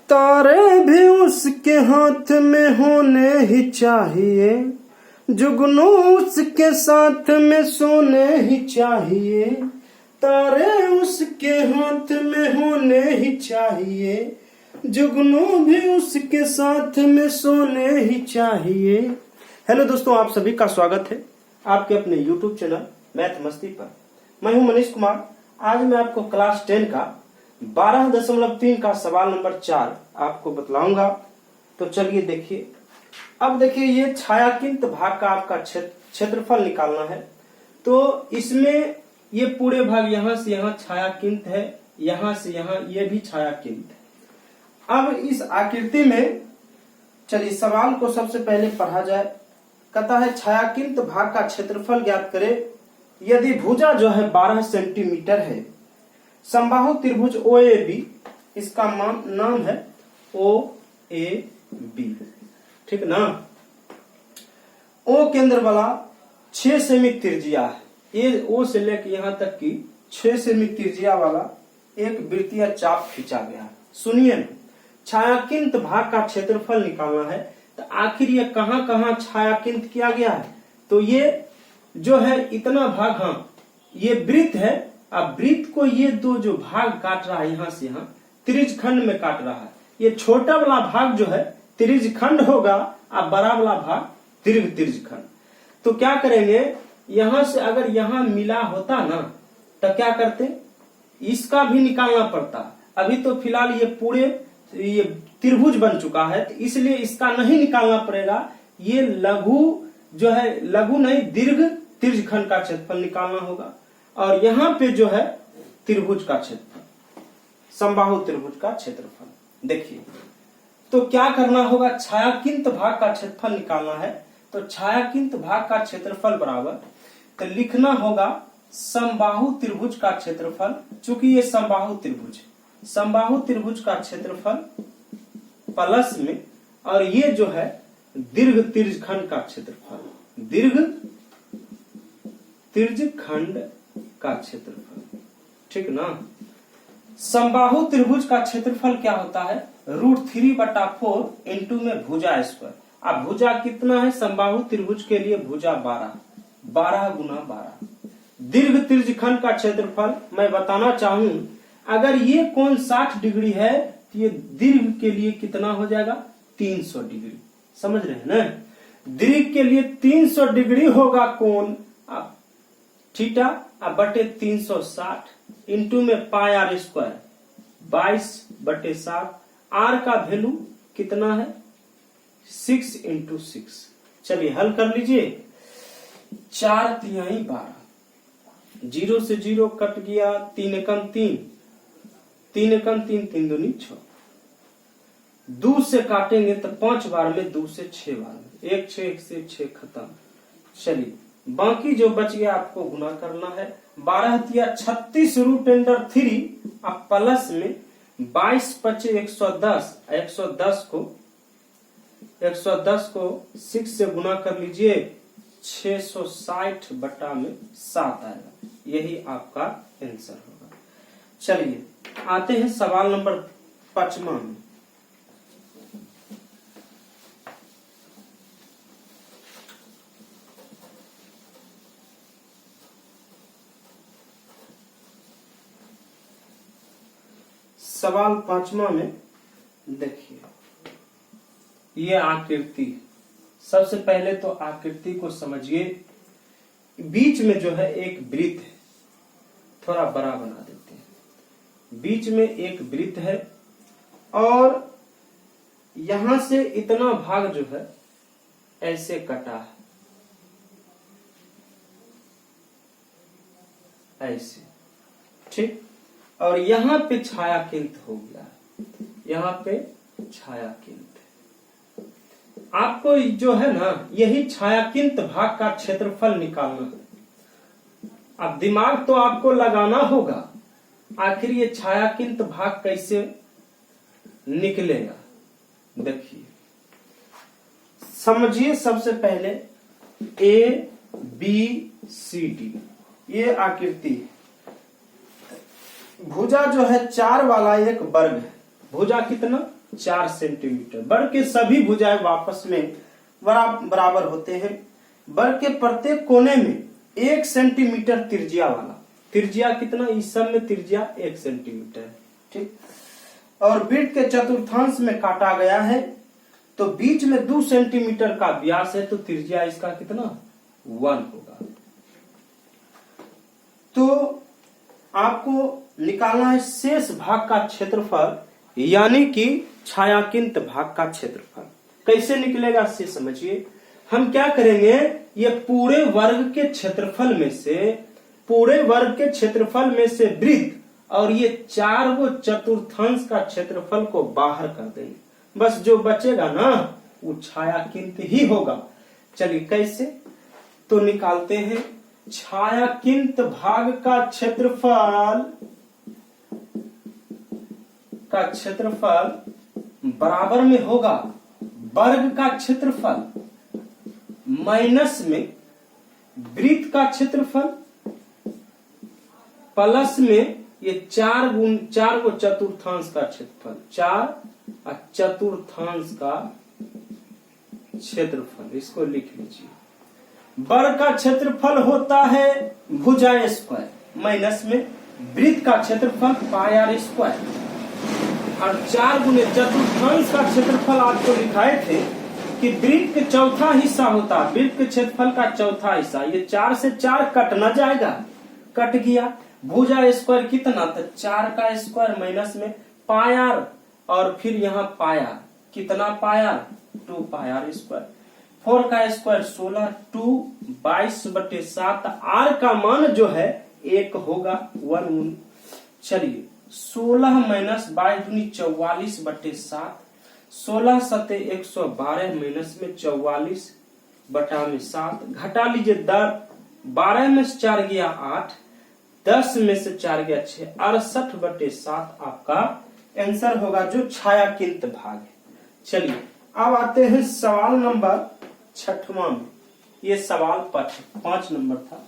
तारे भी उसके हाथ में होने ही चाहिए, जुगनू उसके साथ में सोने ही चाहिए। तारे उसके हाथ में होने ही चाहिए, जुगनू भी उसके साथ में सोने ही चाहिए। हेलो दोस्तों, आप सभी का स्वागत है आपके अपने YouTube चैनल मैथ मस्ती पर। मैं हूं मनीष कुमार। आज मैं आपको क्लास 10 का 12.3 का सवाल नंबर 4 आपको बतलाऊंगा। तो चलिए देखिए। अब देखिए, ये छायांकित भाग का आपका क्षेत्रफल निकालना है। तो इसमें ये पूरे भाग यहां से यहां छायांकित है, यहां से यहां ये भी छायांकित है। अब इस आकृति में चलिए सवाल को सबसे पहले पढ़ा जाए। कहता है छायांकित भाग का क्षेत्रफल ज्ञात करें यदि भुजा जो है 12 सेंटीमीटर है, समबाहु त्रिभुज OAB, इसका नाम है OAB, ठीक ना। O केंद्र वाला 6 सेमी त्रिज्या है, ये O से लेकर यहां तक की 6 सेमी त्रिज्या वाला एक वृत्तीय चाप खींचा गया है। सुनिए, छायांकित भाग का क्षेत्रफल निकालना है तो आखिर ये कहां कहां छायांकित किया गया है। तो ये जो है इतना भाग, हाँ ये वृत्त है। अब वृत्त को ये दो जो भाग काट रहा है, यहां से यहां त्रिज्य खंड में काट रहा है। ये छोटा वाला भाग जो है त्रिज्य खंड होगा, अब बड़ा वाला भाग दीर्घ त्रिज्य खंड। तो क्या करेंगे, यहां से अगर यहां मिला होता ना तो क्या करते, इसका भी निकालना पड़ता। अभी तो फिलहाल ये पूरे ये त्रिभुज बन चुका है, तो इसलिए इसका नहीं निकालना पड़ेगा। ये लघु जो है, लघु नहीं दीर्घ त्रिज्य खंड का क्षेत्रफल निकालना होगा। और यहाँ पे जो है त्रिभुज का क्षेत्रफल, समबाहु त्रिभुज का क्षेत्रफल। देखिए तो क्या करना होगा, छायांकित भाग का क्षेत्रफल निकालना है। तो छायांकित भाग का क्षेत्रफल बराबर, तो लिखना होगा समबाहु त्रिभुज का क्षेत्रफल। चूंकि ये समबाहु त्रिभुज, समबाहु त्रिभुज का क्षेत्रफल प्लस में, और ये जो है दीर्घ त्रिज्य खंड का क्षेत्रफल, दीर्घ त्रिज्य खंड का क्षेत्रफल, ठीक ना। समबाहु त्रिभुज का क्षेत्रफल क्या होता है, √3/4 इंटू में भुजा स्क्वायर। अब भुजा कितना है समबाहु त्रिभुज के लिए, भुजा 12 गुना 12। दीर्घ त्रिज्य खंड का क्षेत्रफल मैं बताना चाहूं, अगर ये कोण 60 डिग्री है तो ये दीर्घ के लिए कितना हो जाएगा, 300 डिग्री। समझ रहे हैं ना। दीर्घ के लिए 300 डिग्री होगा कोण, थीटा अब बटे 360 इंटू में पाई आर स्क्वायर 22/7। आर का वैल्यू कितना है, 6 × 6। चलिए हल कर लीजिए। 4×3 12, 0 से 0 कट गया, 3 एकम 3, 3 एकम 3, 3 दूनी 6। 2 से काटेंगे तो 5 बार में, 2 से 6 बार में, 1 6 1 से 6 खत्म। चलिए बाकी जो बच गया आपको गुना करना है। 12 × 36 √3, अब प्लस में 22 × 5 110, 110 को 6 से गुना कर लीजिए, 660/7 आएगा। यही आपका आंसर होगा। चलिए आते हैं सवाल नंबर 5 में। सवाल 5वां में देखिए, ये आकृति, सबसे पहले तो आकृति को समझिए। बीच में जो है एक वृत्त है, थोड़ा बड़ा बना देते हैं। बीच में एक वृत्त है और यहां से इतना भाग जो है ऐसे कटा है, ऐसे, ठीक। और यहाँ पे छायांकित हो गया, यहाँ पे छायांकित। आपको जो है ना, यही छायांकित भाग का क्षेत्रफल निकालना है। अब दिमाग तो आपको लगाना होगा, आखिर ये छायांकित भाग कैसे निकलेगा। देखिए समझिए, सबसे पहले ABCD ये आकृति है। भुजा जो है 4 वाला एक वर्ग है, भुजा कितना 4 सेंटीमीटर। वर्ग के सभी भुजाएं वापस में बराबर होते हैं। वर्ग के प्रत्येक कोने में 1 सेंटीमीटर त्रिज्या वाला, त्रिज्या कितना, इस सब में त्रिज्या 1 सेंटीमीटर है, ठीक। और वृत्त के चतुर्थांश में काटा गया है, तो बीच में 2 सेंटीमीटर का व्यास है, तो त्रिज्या इसका कितना 1 होगा। तो आपको निकालना है शेष भाग का क्षेत्रफल, यानी कि छायांकित भाग का क्षेत्रफल। कैसे निकलेगा से समझिए। हम क्या करेंगे, ये पूरे वर्ग के क्षेत्रफल में से वृत्त और ये 4 गो चतुर्थांश का क्षेत्रफल को बाहर कर देंगे। बस जो बचेगा ना वो छायांकित ही होगा। चलिए कैसे, तो निकालते हैं। छायांकित भाग का क्षेत्रफल बराबर में होगा वर्ग का क्षेत्रफल माइनस में वृत्त का क्षेत्रफल प्लस में ये 4 गो चतुर्थांश का क्षेत्रफल, 4 चतुर्थांश का क्षेत्रफल। इसको लिख लीजिए। वर्ग का क्षेत्रफल होता है भुजा स्क्वायर माइनस में वृत्त का क्षेत्रफल पाई आर स्क्वायर, और 4 गुने चतुर्थांश का क्षेत्रफल आपको लिखाए थे कि वृत्त का चौथा हिस्सा होता है, वृत्त के क्षेत्रफल का चौथा हिस्सा। ये 4 से 4 कट न जाएगा, कट गया। भुजा स्क्वायर कितना, तो 4 का स्क्वायर माइनस में पाई आर, और फिर यहाँ पाई आर, कितना पाई आर 2 पाई आर स्क्वायर। 4 का स्क्वायर 16, 2 22/7। आर का मान जो है 1 होगा 1। चलिए 16 माइनस 22 दूनी 44/7, 16 सते 112 माइनस में 44/7। घटा लीजिए 12 में से 4 गया 8, 10 में से 4 गया 6, 68/7 आपका आंसर होगा, जो छायांकित भाग है। चलिए अब आते हैं सवाल नंबर 6वां में। ये सवाल 5 नंबर था।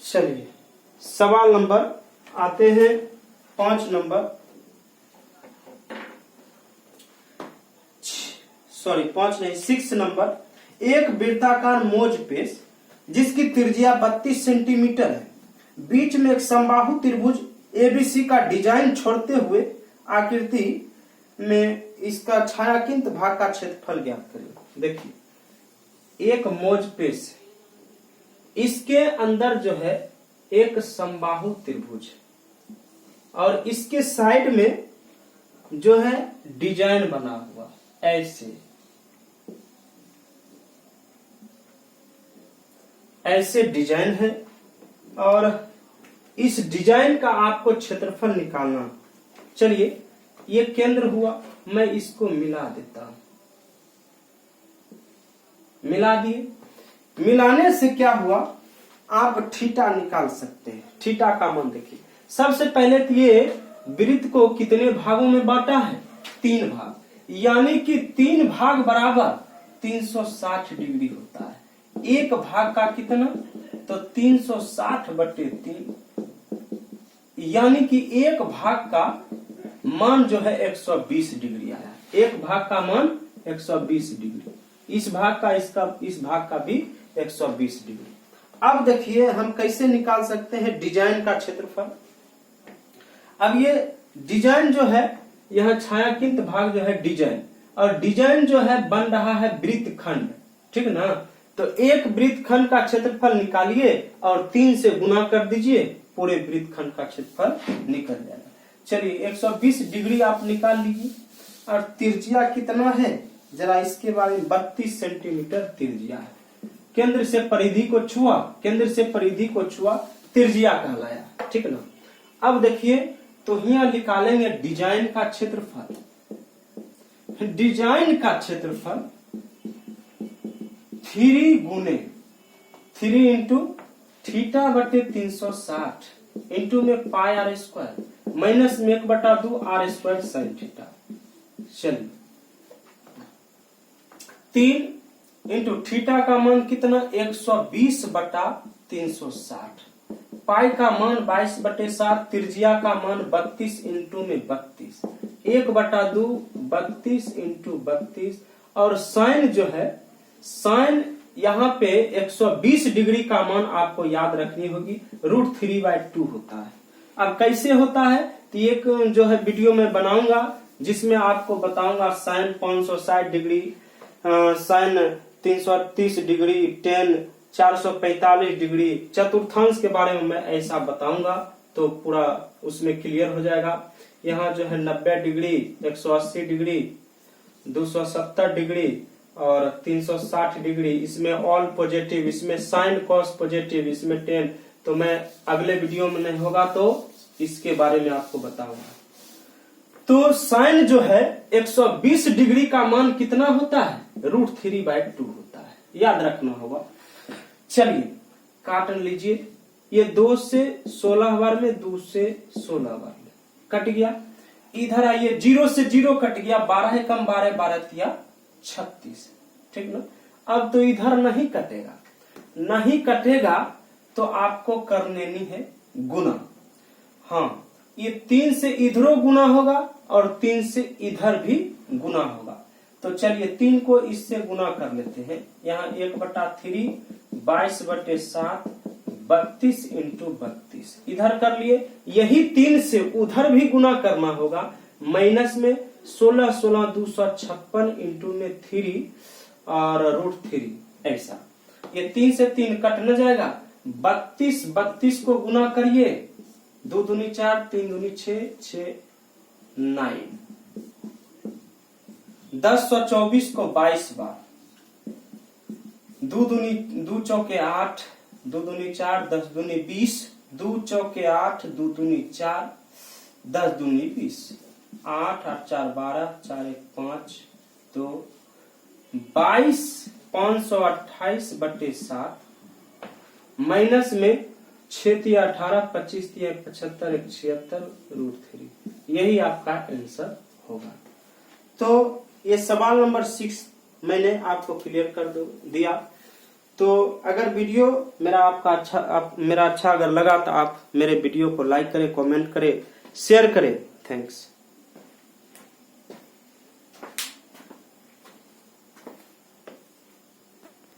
चलिए सवाल नंबर आते हैं 5 नंबर, 6 नंबर। एक वृत्ताकार मोज पेश जिसकी त्रिज्या 32 सेंटीमीटर है, बीच में एक समबाहु त्रिभुज एबीसी का डिजाइन छोड़ते हुए आकृति में इसका छायांकित भाग का क्षेत्रफल ज्ञात करें। देखिए एक मोज पेश, इसके अंदर जो है एक समबाहु त्रिभुज और इसके साइड में जो है डिजाइन बना हुआ ऐसे डिजाइन है, और इस डिजाइन का आपको क्षेत्रफल निकालना। चलिए ये केंद्र हुआ, मैं इसको मिला देता हूं। मिला दिए, मिलाने से क्या हुआ, आप थीटा निकाल सकते हैं। थीटा का मान देखिए। सबसे पहले तो ये वृत्त को कितने भागों में बांटा है, 3 भाग, यानी कि 3 भाग बराबर 360 डिग्री होता है। एक भाग का कितना, तो 360/3, यानी कि एक भाग का मान जो है 120 डिग्री आया। एक भाग का मान 120 डिग्री, इस भाग का भी 120 डिग्री। अब देखिए हम कैसे निकाल सकते हैं डिजाइन का क्षेत्रफल। अब ये डिजाइन जो है, यह छायांकित भाग जो है डिजाइन, और डिजाइन जो है बन रहा है वृत्त खंड, ठीक ना। तो एक वृत्त खंड का क्षेत्रफल निकालिए और 3 से गुना कर दीजिए, पूरे वृत्त खंड का क्षेत्रफल निकल जाएगा। चलिए 120 डिग्री आप निकाल लीजिए। और त्रिज्या कितना है, जरा इसके बारे में 32 सेंटीमीटर त्रिज्या है। केंद्र से परिधि को छुआ, त्रिज्या कहलाया, ठीक ना। अब देखिए तो यहाँ निकालेंगे डिजाइन का क्षेत्रफल। डिजाइन का क्षेत्रफल 3 गुने 3 इंटू θ/360 इंटू में पाई आर स्क्वायर माइनस में 1/2 आर स्क्वायर साइन थीटा। चलिए 3 इंटू थीटा का मान कितना 120/360, पाई का मान 22/7, त्रिज्या का मान 32 इंटू में 32, 1/2 32 इंटू 32, और साइन जो है साइन यहाँ पे 120 डिग्री का मान आपको याद रखनी होगी, √3/2 होता है। अब कैसे होता है तो एक जो है वीडियो में बनाऊंगा जिसमें आपको बताऊंगा sine 560 degree, sine 330 degree, tan 445 degree, चतुर्थांश के बारे में मैं ऐसा बताऊंगा तो पूरा उसमें क्लियर हो जाएगा। यहाँ जो है 90 डिग्री, 180 डिग्री, 270 डिग्री और 360 डिग्री, इसमें ऑल पॉजिटिव, इसमें साइन कॉस पॉजिटिव, इसमें टेन, तो मैं अगले वीडियो में नहीं होगा तो इसके बारे में आपको बताऊंगा। तो साइन जो है 120 डिग्री का मान कितना होता है, √3/2 होता है, याद रखना होगा। चलिए काट लीजिए, ये 2 से 16 बार में, 2 से 16 बार में कट गया। इधर आइए, 0 से 0 कट गया, 12 कम 12, 12 36, ठीक ना। अब तो इधर नहीं कटेगा, नहीं कटेगा तो आपको कर लेनी है गुना। हाँ, ये 3 से इधरों गुना होगा और 3 से इधर भी गुना होगा। तो चलिए 3 को इससे गुना कर लेते हैं। यहाँ 1/3 22/7 32 इंटू 32 इधर कर लिए। यही 3 से उधर भी गुना करना होगा, माइनस में 16 16 256 इंटू में 3 और √3, ऐसा। ये 3 से 3 कट न जाएगा, 32 32 को गुना करिए, 2 दूनी 4, 3 दूनी 6, 6 9, 1024 को 22 बार, 2 चौके 8, 2 दूनी 4, 10 दूनी 20, 2 चौके 8, 2 दूनी 4, 10 दूनी 20, 8 8 4 12, 4 1 5, तो 22 528/7 माइनस में 6 × 18, 25 × 75, 76 √3, यही आपका आंसर होगा। तो ये सवाल नंबर 6 मैंने आपको क्लियर कर दिया। तो अगर वीडियो मेरा अच्छा अगर लगा तो आप मेरे वीडियो को लाइक करें, कमेंट करें, शेयर करें। थैंक्स।